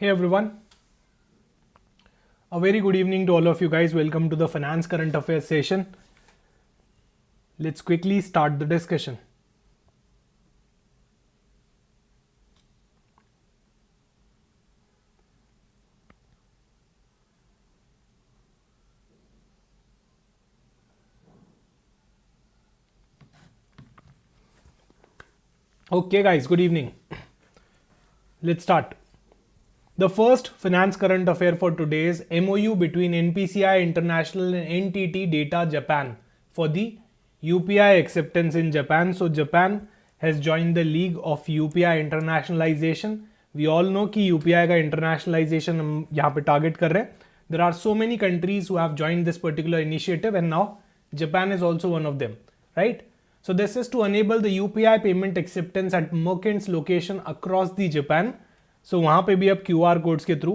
Hey everyone, a very good evening to all of you guys. Welcome to the Finance Current Affairs session. Let's quickly start the discussion. Okay guys, good evening. Let's start. The first finance current affair for today is MOU between NPCI International and NTT Data Japan for the UPI acceptance in Japan. So Japan has joined the league of UPI internationalization. We all know कि UPI का internationalization हम यहाँ पे target कर रहे हैं. There are so many countries who have joined this particular initiative and now Japan is also one of them, right? So this is to enable the UPI payment acceptance at merchants location across the Japan. So वहाँ पे भी अब QR codes के through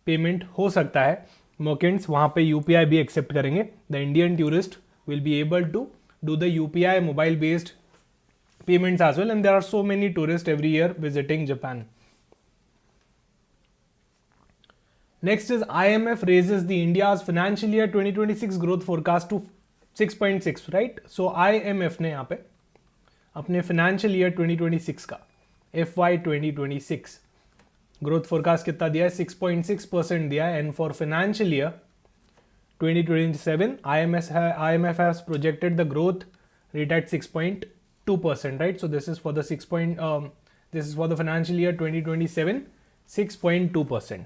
payment हो सकता है. मर्केंट्स वहाँ पे UPI भी एक्सेप्ट करेंगे. The Indian tourist will be able to do the UPI mobile based payments as well and there are so many tourist every year visiting Japan. Next is IMF raises the India's financial year 2026 growth forecast to 6.6, right? So IMF ने यहाँ पे अपने financial year 2026 का FY 2026 growth forecast कितना दिया है? 6.6% दिया है. And for financial year 2027 IMF has projected the growth rate at 6.2%, right? So this is for the this is for the financial year 2027, 6.2%.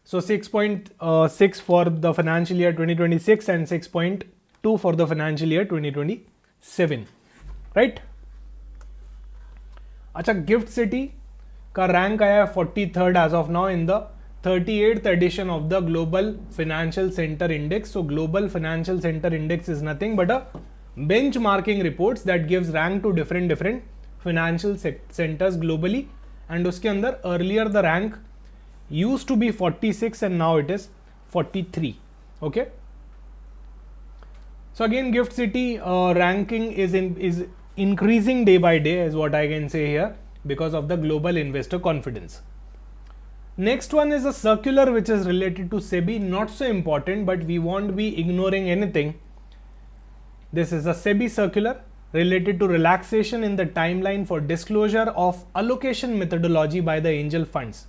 So 6.6 for the financial year 2026 and 6.2 for the financial year 2027, right? अच्छा, GIFT City का rank आया है 43rd as of now in the 38th edition of the global financial centre index. So global financial centre index is nothing but a benchmarking reports that gives rank to different financial centres globally. And उसके अंदर earlier the rank used to be 46 and now it is 43. Okay, so again GIFT City ranking is increasing day by day is what I can say here because of the global investor confidence. Next one is a circular which is related to SEBI. Not so important, but we won't be ignoring anything. This is a SEBI circular related to relaxation in the timeline for disclosure of allocation methodology by the angel funds.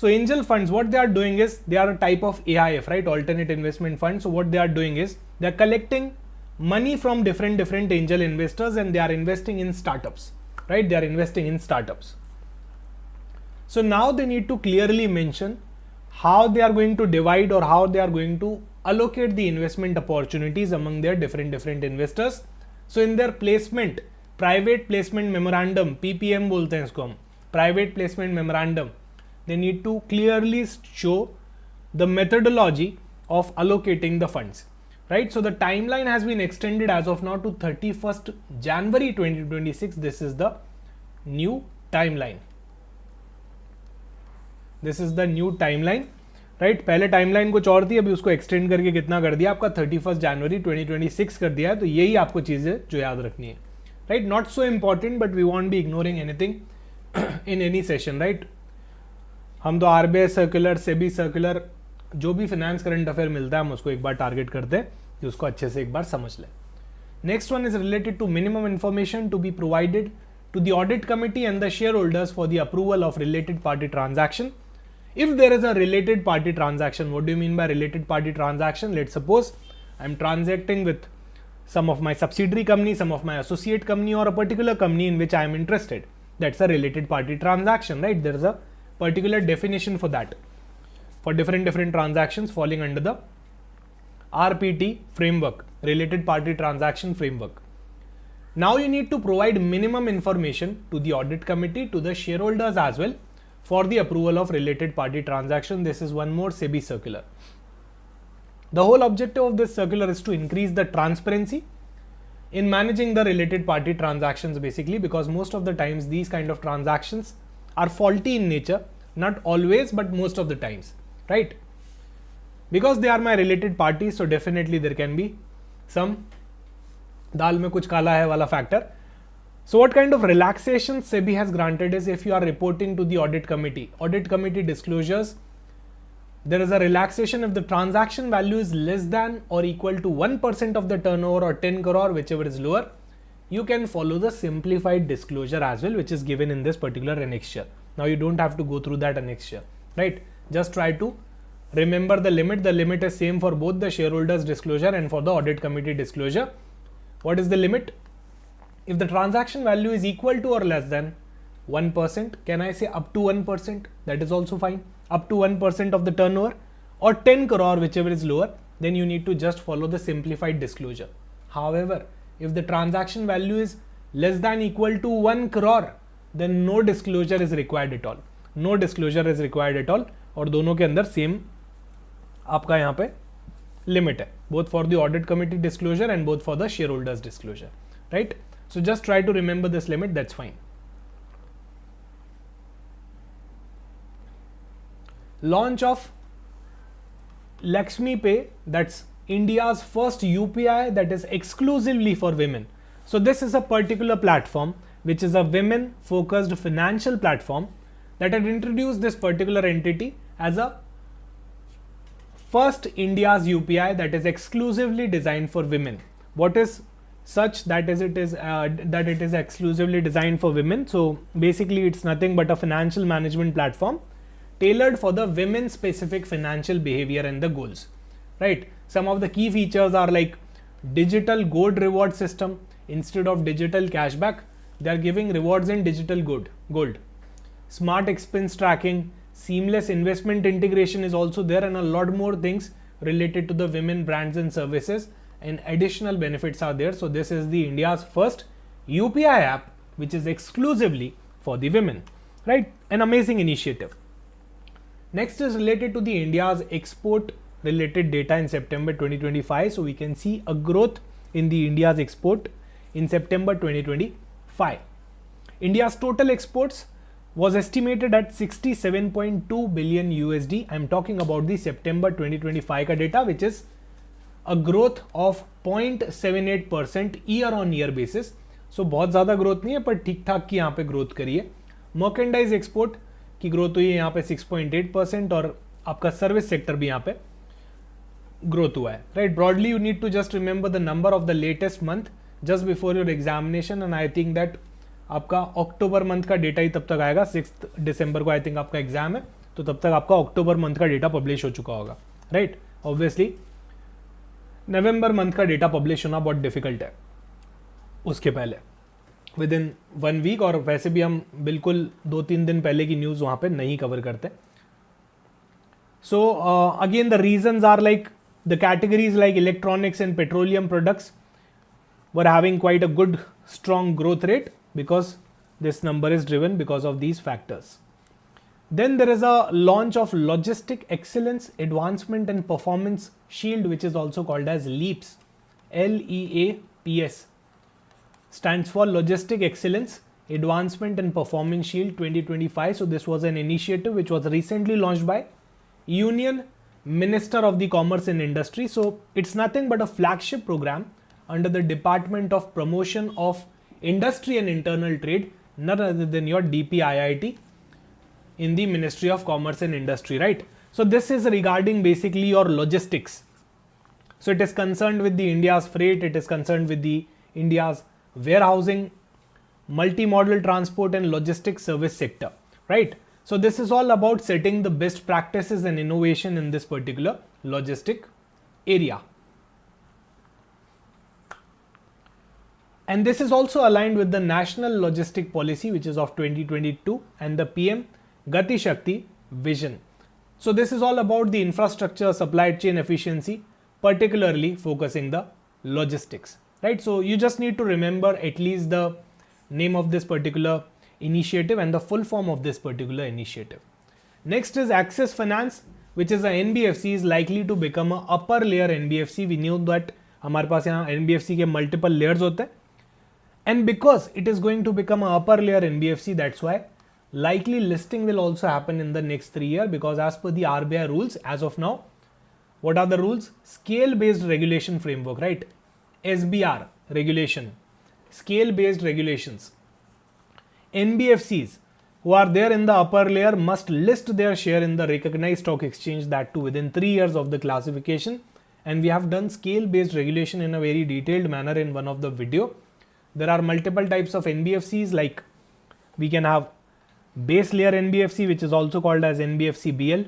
So angel funds, what they are doing is they are a type of AIF, right? Alternate investment fund. So what they are doing is they are collecting money from different angel investors and they are investing in startups, right? They are investing in startups. So now they need to clearly mention how they are going to divide or how they are going to allocate the investment opportunities among their different investors. So in their placement, private placement memorandum, PPM बोलते हैं इसको हम, private placement memorandum, they need to clearly show the methodology of allocating the funds. Right, so the timeline has been extended as of now to 31st January 2026. This is the new timeline. This is the new timeline, right? पहले timeline कुछ और थी, अभी उसको extend करके कितना कर दिया आपका 31st January 2026 कर दिया है. तो यही आपको चीज़ें जो याद रखनी है, right? Not so important, but we won't be ignoring anything in any session, right? हम तो RBI सर्कुलर, सेबी सर्कुलर, जो भी फाइनेंस करंट अफेयर मिलता है हम उसको एक बार टारगेट करते हैं कि उसको अच्छे से एक बार समझ लें. Next one is related to minimum information to be provided to the audit committee and the shareholders for the approval of related party transaction. If there is a related party transaction, what do you mean by related party transaction? Let's suppose I am transacting with some of my subsidiary company, some of my associate company or a particular company in which I am interested. That's a related party transaction, right? There is a particular definition for that, for different transactions falling under the RPT framework, related party transaction framework. Now you need to provide minimum information to the audit committee, to the shareholders as well, for the approval of related party transaction. This is one more SEBI circular. The whole objective of this circular is to increase the transparency in managing the related party transactions, basically, because most of the times these kind of transactions are faulty in nature. Not always, but most of the times, right? Because they are my related parties, so definitely there can be some दाल में कुछ काला है वाला factor. So what kind of relaxation SEBI has granted is if you are reporting to the audit committee disclosures, there is a relaxation if the transaction value is less than or equal to 1% of the turnover or 10 crore, whichever is lower. You can follow the simplified disclosure as well, which is given in this particular annexure. Now you don't have to go through that annexure, right? Just try to remember the limit. The limit is same for both the shareholders disclosure and for the audit committee disclosure. What is the limit? If the transaction value is equal to or less than 1%, can I say up to 1%? That is also fine. Up to 1% of the turnover or 10 crore, whichever is lower, then you need to just follow the simplified disclosure. However, if the transaction value is less than equal to 1 crore, then no disclosure is required at all. No disclosure is required at all. और दोनों के अंदर same आपका यहाँ पे limit है, both for the audit committee disclosure and both for the shareholders disclosure, right? So just try to remember this limit, that's fine. Launch of LxmePay, that's India's first UPI that is exclusively for women. So this is a particular platform which is a women focused financial platform that had introduced this particular entity as a first India's UPI that is exclusively designed for women. What is such that it is exclusively designed for women? So basically it's nothing but a financial management platform tailored for the women specific financial behavior and the goals, right? Some of the key features are like digital gold reward system. Instead of digital cashback, they are giving rewards in digital gold. Smart expense tracking, seamless investment integration is also there, and a lot more things related to the women brands and services, and additional benefits are there. So this is the India's first UPI app which is exclusively for the women, right? An amazing initiative. Next is related to the India's export related data in September 2025. So we can see a growth in the India's export in September 2025. India's total exports was estimated at 67.2 billion USD. I'm talking about the September 2025 का data, which is a growth of 0.78% year on year basis. So बहुत ज़्यादा growth नहीं है, पर ठीक ठाक की यहाँ पे growth करी है. Merchandise export की growth हुई है यहाँ पे 6.8% और आपका service sector भी यहाँ पे growth हुआ है, right? Broadly you need to just remember the number of the latest month just before your examination, and I think that आपका अक्टूबर मंथ का डेटा ही तब तक आएगा. 6 दिसंबर को आई थिंक आपका एग्जाम है, तो तब तक आपका अक्टूबर मंथ का डेटा पब्लिश हो चुका होगा, राइट? ऑब्वियसली नवंबर मंथ का डेटा पब्लिश होना बहुत डिफिकल्ट है उसके पहले, विद इन 1 वीक, और वैसे भी हम बिल्कुल 2-3 दिन पहले की न्यूज़ वहाँ पे नहीं कवर करते. So again the reasons are like the categories like electronics and petroleum products were having quite a good strong growth rate, because this number is driven because of these factors. Then there is a launch of Logistic Excellence Advancement and Performance Shield, which is also called as LEAPS. LEAPS stands for Logistic Excellence Advancement and Performance Shield 2025. So this was an initiative which was recently launched by Union Minister of the Commerce and Industry. So it's nothing but a flagship program under the Department of Promotion of Industry and Internal Trade, none other than your DPIIT in the Ministry of Commerce and Industry, right? So this is regarding basically your logistics. So it is concerned with the India's freight, it is concerned with the India's warehousing, multimodal transport and logistics service sector, right? So this is all about setting the best practices and innovation in this particular logistic area. And this is also aligned with the National Logistic Policy, which is of 2022, and the PM Gati Shakti vision. So this is all about the infrastructure, supply chain efficiency, particularly focusing the logistics, right? So you just need to remember at least the name of this particular initiative and the full form of this particular initiative. Next is Access Finance, which is a NBFC, is likely to become a upper layer NBFC. We knew that हमारे पास यहाँ NBFC के multiple layers होते हैं. And because it is going to become an upper layer NBFC, that's why likely listing will also happen in the next 3 years, because as per the RBI rules, as of now, what are the rules? Scale based regulation framework, right? SBR regulation, scale based regulations. NBFCs who are there in the upper layer must list their share in the recognized stock exchange, that too within 3 years of the classification. And we have done scale based regulation in a very detailed manner in one of the video. There are multiple types of NBFCs, like we can have base layer NBFC, which is also called as NBFC BL.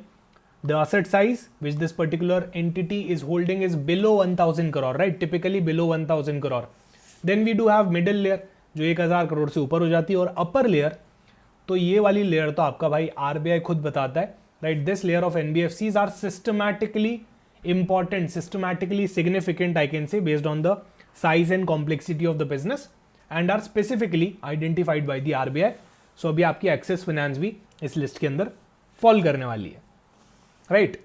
The asset size which this particular entity is holding is below 1000 crore, right? Typically below 1000 crore. Then we do have middle layer जो 1000 करोड़ से ऊपर हो जाती है, और upper layer तो ये वाली लेयर तो आपका भाई RBI खुद बताता है, right? This layer of NBFCs are systematically important, systematically significant, I can say, based on the size and complexity of the business and are specifically identified by the RBI. So अभी आपकी access finance भी इस list के अंदर fall करने वाली है, right?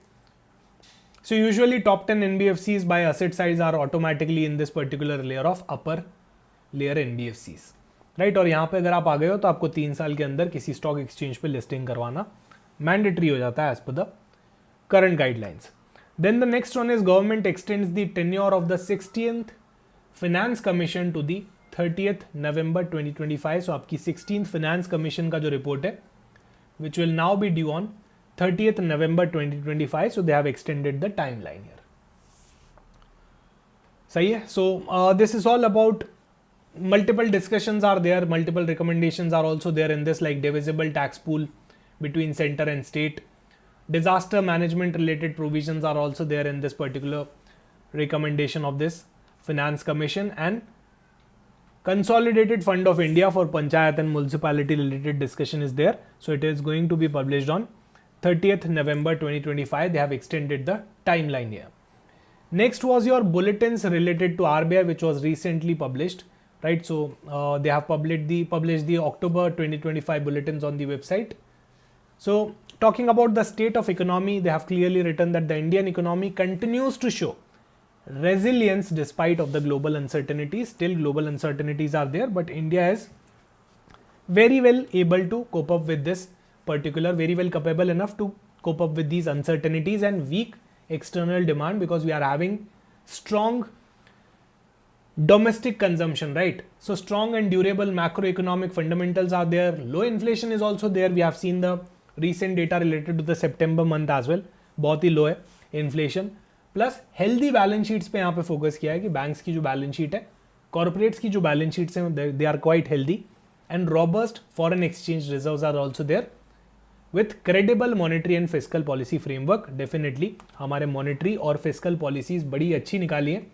So usually top 10 NBFCs by asset size are automatically in this particular layer of upper layer NBFCs, right? और यहाँ पे अगर आप आ गए हो तो आपको 3 साल के अंदर किसी स्टॉक एक्सचेंज पे लिस्टिंग करवाना मैंडेटरी हो जाता है as per the current guidelines. Then the next one is government extends the tenure of the 16th Finance Commission to the 30th November 2025. So आपकी 16th Finance Commission का जो report है which will now be due on 30th November 2025. So they have extended the timeline here. सही है. So this is all about multiple discussions are there, multiple recommendations are also there in this, like divisible tax pool between center and state. Disaster management related provisions are also there in this particular recommendation of this Finance Commission, and Consolidated Fund of India for Panchayat and Municipality related discussion is there. So it is going to be published on 30th November 2025. They have extended the timeline here. Next was your bulletins related to RBI, which was recently published, right? So they have published the October 2025 bulletins on the website. So talking about the state of economy, they have clearly written that the Indian economy continues to show resilience despite of the global uncertainties. Still global uncertainties are there, but India is very well able to cope up with this particular, very well capable enough to cope up with these uncertainties and weak external demand, because we are having strong domestic consumption, right? So strong and durable macroeconomic fundamentals are there. Low inflation is also there. We have seen the recent data related to the September month as well. बहुत ही लो है inflation, plus healthy balance sheets पे यहाँ पे focus किया है कि banks की जो बैलेंस शीट है, कॉर्पोरेट्स की जो बैलेंस शीट्स हैं, they are quite healthy, and robust foreign exchange reserves are also there with credible monetary and fiscal policy framework. Definitely हमारे मॉनेटरी और फिस्कल पॉलिसीज बड़ी अच्छी निकाली है,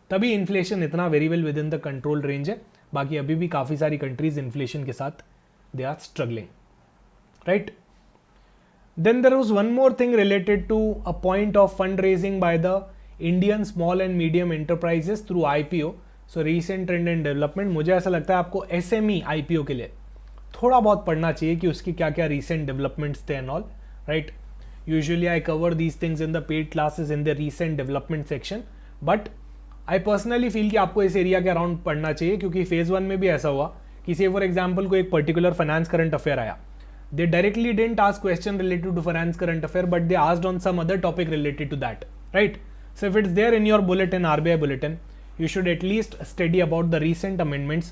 तभी इन्फ्लेशन इतना very well within the control range है. बाकी अभी भी काफ़ी सारी कंट्रीज इन्फ्लेशन के साथ they are struggling, right? Then there was one more thing related to a point of fundraising by the Indian small and medium enterprises through IPO. So recent trend and development. मुझे ऐसा लगता है आपको SME IPO के लिए थोड़ा बहुत पढ़ना चाहिए कि उसके क्या क्या recent developments थे and all, right? Usually I cover these things in the paid classes in the recent development section, but I personally feel कि आपको इस एरिया के अराउंड पढ़ना चाहिए, क्योंकि फेज 1 में भी ऐसा हुआ कि से फॉर एग्जाम्पल को एक पर्टिकुलर फाइनेंस करंट अफेयर आया. They directly didn't ask question related to finance current affair, but they asked on some other topic related to that, right? So if it's there in your bulletin, RBI bulletin, you should at least study about the recent amendments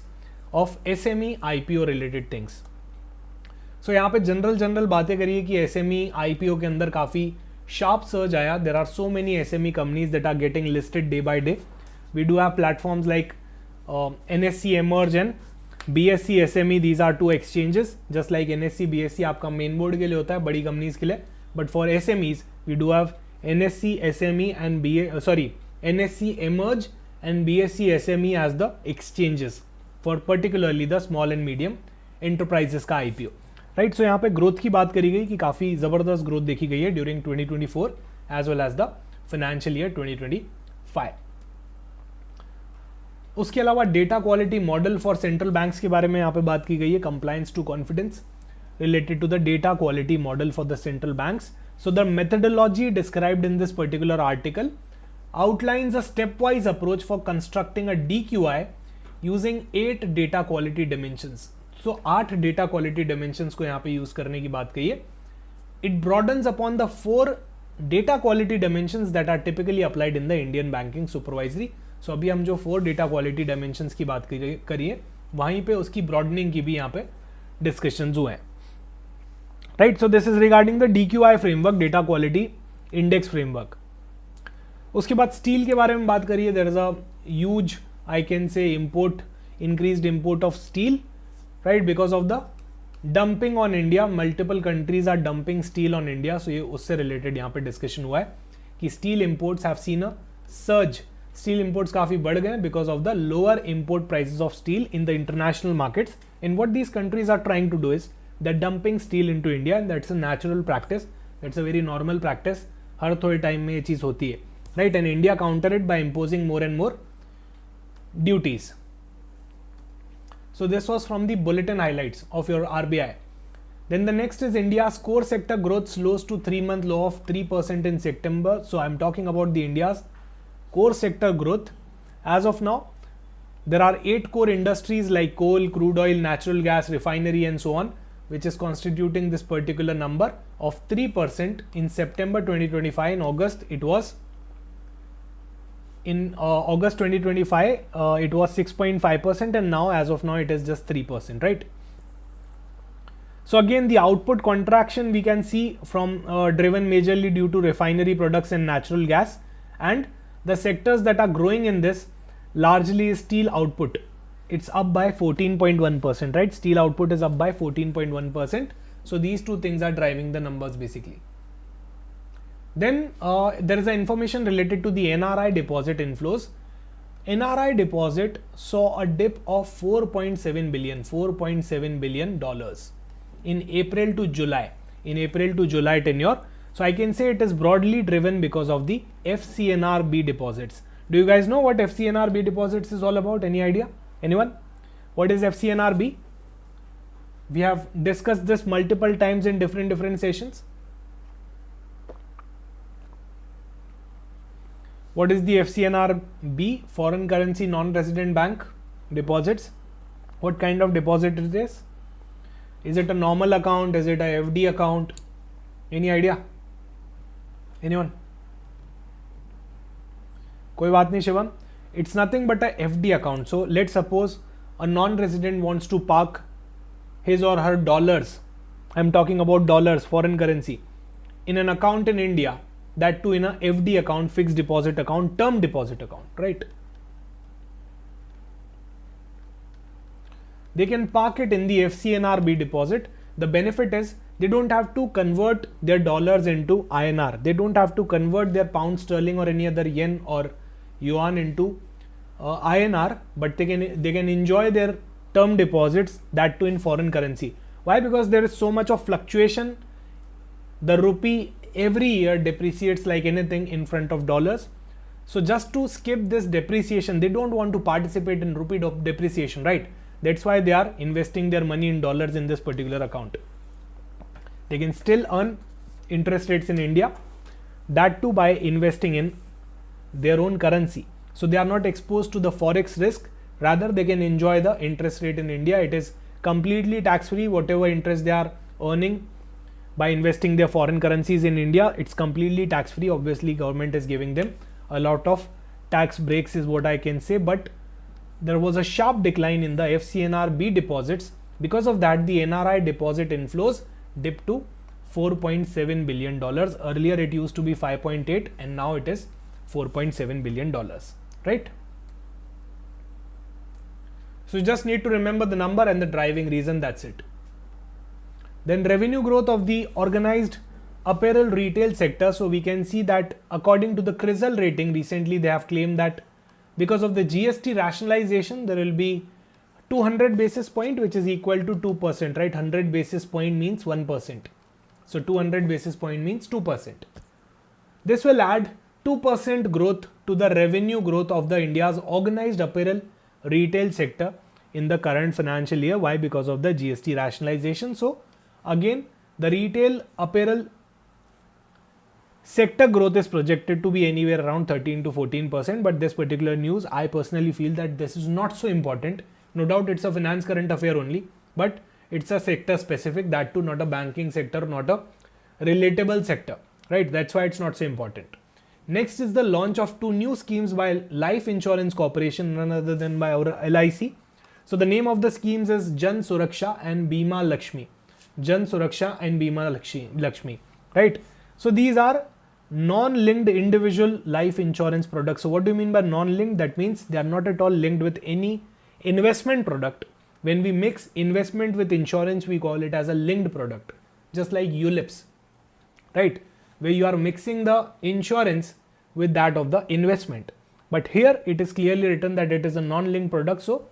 of SME IPO related things. So यहाँ पे general बातें करिए कि SME IPO के अंदर काफ़ी sharp surge आया. There are so many SME companies that are getting listed day by day. We do have platforms like NSE Emerge and BSC SME. These are two exchanges, just like NSE BSC आपका main board के लिए होता है बड़ी companies के लिए, but for SMEs we do have NSE SME and NSE Emerge and BSC SME as the exchanges for particularly the small and medium enterprises का IPO, right? सो यहाँ पे ग्रोथ की बात करी गई कि काफ़ी ज़बरदस्त ग्रोथ देखी गई है during 2024 as well as the financial year 2025. उसके अलावा data quality model for central banks के बारे में यहाँ पे बात की गई है. Compliance to confidence related to the data quality model for the central banks. So the methodology described in this particular article outlines a stepwise approach for constructing a DQI using 8 data quality dimensions. So 8 data quality dimensions को यहाँ पे use करने की बात कही है. It broadens upon the 4 data quality dimensions that are typically applied in the Indian banking supervisory सो अभी हम जो 4 डेटा क्वालिटी डायमेंशंस की बात करिए वहीं पे उसकी ब्रॉडनिंग की भी यहाँ पे डिस्कशंस हुए हैं, right. So this is regarding the DQI framework, data quality index framework. उसके बाद स्टील के बारे में बात करिए. There is a huge, I can say, import, increased import of steel, right, because of the dumping on India. Multiple countries are dumping steel on India. So ये उससे related यहाँ पे डिस्कशन हुआ है कि steel imports have seen a surge. Steel imports काफी बढ़ गए because of the lower import prices of steel in the international markets. And what these countries are trying to do is the dumping steel into India. That's a natural practice, that's a very normal practice. हर थोड़े time में ये चीज होती है, right. And India counter it by imposing more and more duties. So this was from the bulletin highlights of your RBI. Then the next is India's core sector growth slows to 3-month low of 3% in September. So I'm talking about the India's core sector growth. As of now, there are 8 core industries like coal, crude oil, natural gas, refinery and so on, which is constituting this particular number of 3% in September 2025. In August, it was in August 2025 it was 6.5%, and now as of now it is just 3%, right. So again the output contraction we can see from driven majorly due to refinery products and natural gas, and the sectors that are growing in this largely is steel output. It's up by 14.1%, right. Steel output is up by 14.1%. So these two things are driving the numbers basically. Then there is an information related to the NRI deposit inflows. NRI deposit saw a dip of 4.7 billion dollars in April to July tenure. So I can say it is broadly driven because of the FCNRB deposits. Do you guys know what FCNRB deposits is all about? Any idea? Anyone? What is FCNRB? We have discussed this multiple times in different sessions. What is the FCNRB? Foreign currency non-resident bank deposits. What kind of deposit is this? Is it a normal account? Is it a FD account? Any idea? Anyone? कोई बात नहीं Shivam. It's nothing but a FD account. So let's suppose a non-resident wants to park his or her dollars. I'm talking about dollars, foreign currency, in an account in India. That too in a FD account, fixed deposit account, term deposit account, right? They can park it in the FCNRB deposit. The benefit is they don't have to convert their dollars into INR. They don't have to convert their pound sterling or any other yen or yuan into INR, but they can enjoy their term deposits, that too in foreign currency. Why? Because there is so much of fluctuation. The rupee every year depreciates like anything in front of dollars. So just to skip this depreciation, they don't want to participate in rupee depreciation, right? That's why they are investing their money in dollars in this particular account. They can still earn interest rates in India, that too by investing in their own currency. So they are not exposed to the forex risk. Rather, they can enjoy the interest rate in India. It is completely tax free. Whatever interest they are earning by investing their foreign currencies in India, it's completely tax free. Obviously government is giving them a lot of tax breaks is what I can say, but there was a sharp decline in the FCNRB deposits. Because of that, the NRI deposit inflows dipped to $4.7 billion. Earlier it used to be 5.8 and now it is $4.7 billion, right? So you just need to remember the number and the driving reason, that's it. Then revenue growth of the organized apparel retail sector. So we can see that according to the CRISIL rating, recently they have claimed that because of the GST rationalization, there will be 200 basis point, which is equal to 2%, right? 100 basis point means 1%. So 200 basis point means 2%. This will add 2% growth to the revenue growth of the India's organized apparel retail sector in the current financial year. Why? Because of the GST rationalization. So again, the retail apparel sector growth is projected to be anywhere around 13 to 14%. But this particular news, I personally feel that this is not so important. No doubt it's a finance current affair only, but it's a sector specific, that too not a banking sector, not a relatable sector, right? That's why it's not so important. Next is the launch of 2 new schemes by Life Insurance Corporation, none other than by our LIC. So the name of the schemes is Jan Suraksha and Bima Lakshmi. Jan Suraksha and Bima Lakshmi, right? So these are non-linked individual life insurance products. So what do you mean by non-linked? That means they are not at all linked with any investment product. When we mix investment with insurance, we call it as a linked product, just like ULIPs, right? Where you are mixing the insurance with that of the investment. But here it is clearly written that it is a non-linked product. So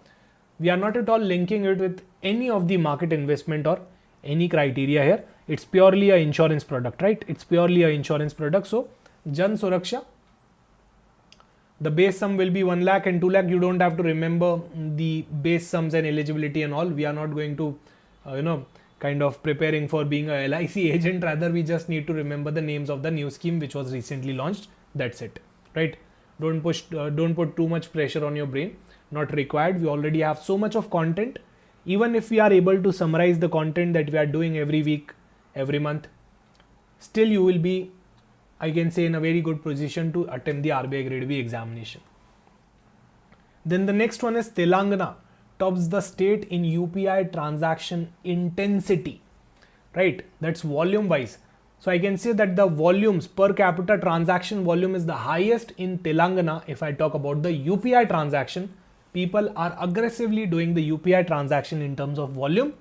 we are not at all linking it with any of the market investment or any criteria here. It's purely an insurance product, right? It's purely an insurance product. So Jan Suraksha, the base sum will be 1 lakh and 2 lakh. You don't have to remember the base sums and eligibility and all. We are not going to, kind of preparing for being a LIC agent. Rather, we just need to remember the names of the new scheme which was recently launched. That's it, right? Don't put too much pressure on your brain. Not required. We already have so much of content. Even if we are able to summarize the content that we are doing every week, every month, still you will be, I can say, in a very good position to attempt the RBI Grade B examination. Then the next one is Telangana tops the state in UPI transaction intensity, right? That's volume wise. So I can say that the volumes, per capita transaction volume, is the highest in Telangana. If I talk about the UPI transaction, people are aggressively doing the UPI transaction in terms of volume.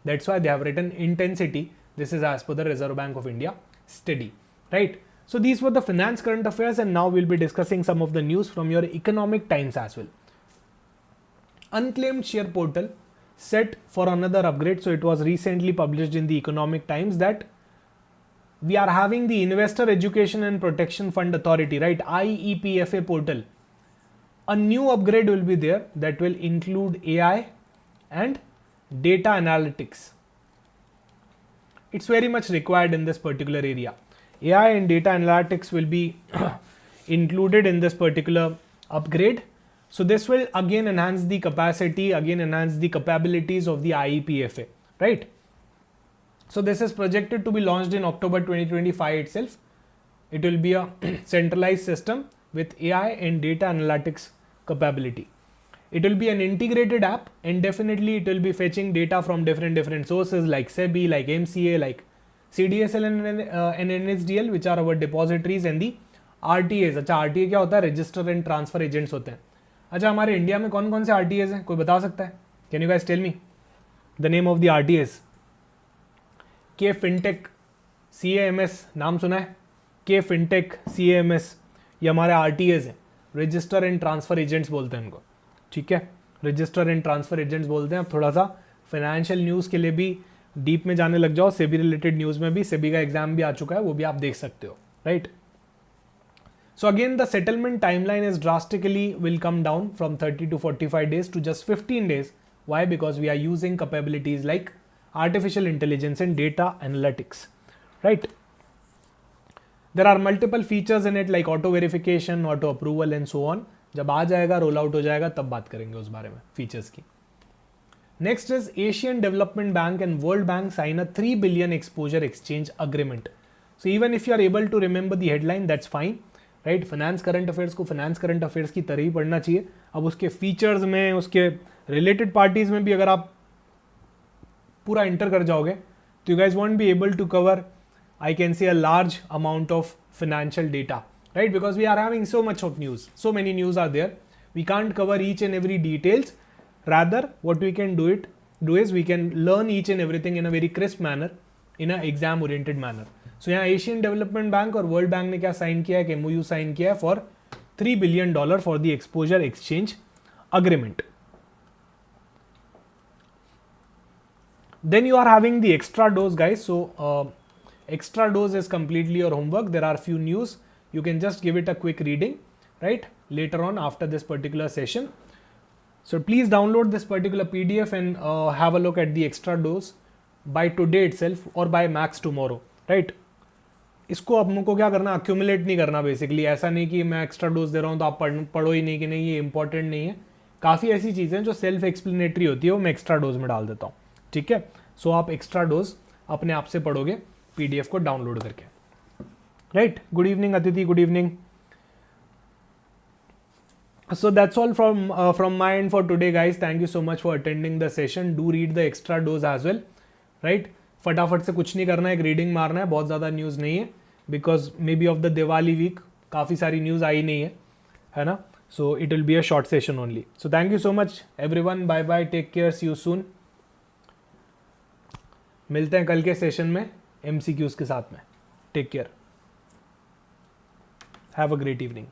That's why they have written intensity. This is as per the Reserve Bank of India study, right? So these were the finance current affairs, and now we'll be discussing some of the news from your economic times as well. Unclaimed share portal set for another upgrade. So it was recently published in the Economic Times that we are having the Investor Education and Protection Fund Authority, right? IEPFA portal. A new upgrade will be there that will include AI and data analytics. It's very much required in this particular area. AI and data analytics will be included in this particular upgrade. So this will again enhance the capacity, again enhance the capabilities of the IEPFA, right? So this is projected to be launched in October 2025 itself. It will be a centralized system with AI and data analytics capability. It will be an integrated app, and definitely it will be fetching data from different sources like SEBI, like MCA, like CDSL and NSDL, which are our depositories, and the RTAs. अच्छा RTA क्या होता है? Register and transfer agents होते हैं. अच्छा हमारे India में कौन कौन से RTAs हैं? कोई बता सकता है? Can you guys tell me the name of the RTAs? K Fintech CAMS नाम सुना है? के फिनटेक CAMS ये हमारे RTAs हैं. रजिस्टर एंड ट्रांसफर एजेंट्स बोलते हैं उनको, ठीक है? रजिस्टर एंड ट्रांसफर एजेंट्स बोलते हैं. अब थोड़ा सा फाइनेंशियल न्यूज़ के लिए भी डीप में जाने लग जाओ. सेबी रिलेटेड न्यूज़ में भी, सेबी का एग्जाम भी आ चुका है, वो भी आप देख सकते हो, right? So again, the settlement timeline is drastically will come down from 30 to 45 days to just 15 days. Why? Because we are using capabilities like artificial intelligence and data analytics, right? There are multiple features in it like auto verification, auto approval and so on. जब आ जाएगा, roll out हो जाएगा, तब बात करेंगे उस बारे में, फीचर्स की. Next is Asian Development Bank and World Bank sign a 3 billion exposure exchange agreement. So even if you are able to remember the headline, that's fine. Right? Finance current affairs को finance current affairs की तरह ही पढ़ना चाहिए. अब उसके features में, उसके related parties में भी अगर आप पूरा एंटर कर जाओगे तो you guys won't be able to cover, I can see, a large amount of financial data, right? Because we are having so much of news, so many news are there, we can't cover each and every details. Rather what we can do is we can learn each and everything in a very crisp manner, in a exam oriented manner. So यहाँ Asian development bank और world bank ने क्या sign किया है? MOU sign किया है for $3 billion for the exposure exchange agreement. Then you are having the extra dose, guys. So extra dose is completely your homework. There are few news. You can just give it a quick reading, right? Later on after this particular session. So please download this particular PDF and have a look at the extra dose by today itself or by max tomorrow, right? इसको अब मुझको क्या करना, accumulate नहीं करना basically. ऐसा नहीं कि मैं एक्स्ट्रा डोज दे रहा हूँ तो आप पढ़ो ही नहीं कि नहीं ये इंपॉर्टेंट नहीं है. काफ़ी ऐसी चीज़ें जो सेल्फ एक्सप्लेनेटरी होती है वो मैं एक्स्ट्रा डोज में डाल देता हूँ, ठीक है? सो आप एक्स्ट्रा डोज अपने आप से पढ़ोगे PDF को डाउनलोड करके, राइट? गुड इवनिंग अतिथि, good evening. So that's all from my end for today, guys. Thank you so much for attending the session. Do read the extra dose as well, right? फटाफट से कुछ नहीं करना है, एक reading मारना है, बहुत ज़्यादा न्यूज़ नहीं है, because maybe of the Diwali week काफ़ी सारी न्यूज़ आई नहीं है ना? So it will be a short session only. So thank you so much everyone, bye bye, take care, see you soon. मिलते हैं कल के सेशन में MCQs के साथ में. Take care, have a great evening.